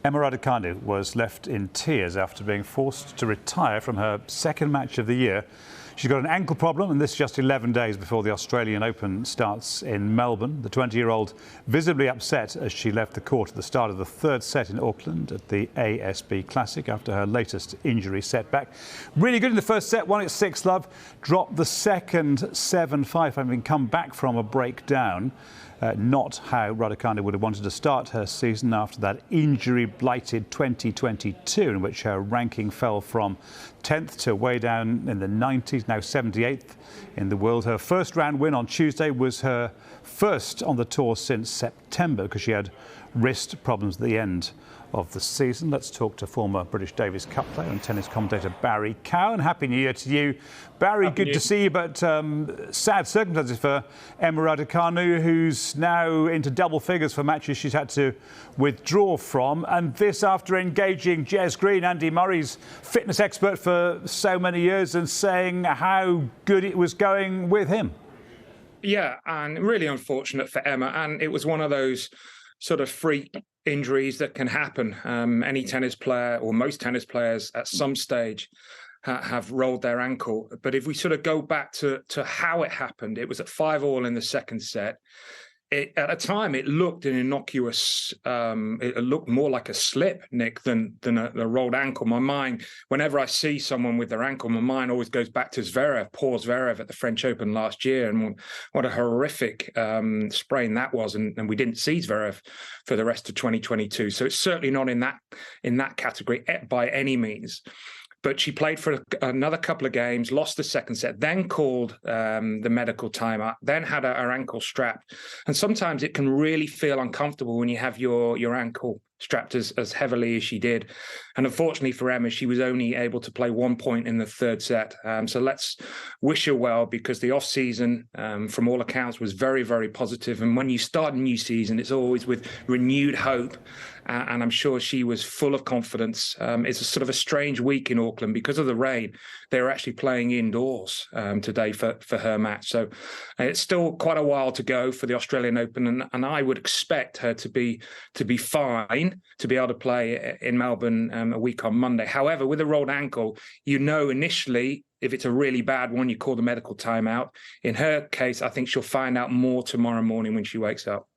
Emma Raducanu was left in tears after being forced to retire from her second match of the year. She's got an ankle problem, and this is just 11 days before the Australian Open starts in Melbourne. The 20-year-old visibly upset as she left the court at the start of the third set in Auckland at the ASB Classic after her latest injury setback. Really good in the first set, won it 6-love, dropped the second 7-5, having come back from a breakdown. Not how Raducanu would have wanted to start her season after that injury-blighted 2022, in which her ranking fell from 10th to way down in the 90s, now 78th in the world. Her first round win on Tuesday was her first on the tour since September, because she had wrist problems at the end of the season. Let's talk to former British Davis Cup player and tennis commentator Barry Cowan. Happy New Year to you, Barry. Good to see you, but sad circumstances for Emma Raducanu, who's now into double figures for matches she's had to withdraw from, and this after engaging Jez Green, Andy Murray's fitness expert for so many years, and saying how good it was going with him. Yeah, and really unfortunate for Emma, and it was one of those sort of freak injuries that can happen. Any tennis player, or most tennis players at some stage, have rolled their ankle. But if we sort of go back to how it happened, it was at 5-5 in the second set. At a time, it looked an innocuous, it looked more like a slip, Nick, than a rolled ankle. My mind, whenever I see someone with their ankle, my mind always goes back to Paul Zverev at the French Open last year, and what a horrific sprain that was. And we didn't see Zverev for the rest of 2022. So it's certainly not in that category by any means. But she played for another couple of games, lost the second set, then called the medical timeout, then had her ankle strapped. And sometimes it can really feel uncomfortable when you have your ankle strapped as heavily as she did. And unfortunately for Emma, she was only able to play 1 point in the third set. So let's wish her well, because the off-season, from all accounts, was very, very positive. And when you start a new season, it's always with renewed hope. And I'm sure she was full of confidence. It's a sort of a strange week in Auckland because of the rain. They were actually playing indoors today for her match. So it's still quite a while to go for the Australian Open, and I would expect her to be fine to be able to play in Melbourne a week on Monday. However, with a rolled ankle, initially, if it's a really bad one, you call the medical timeout. In her case, I think she'll find out more tomorrow morning when she wakes up.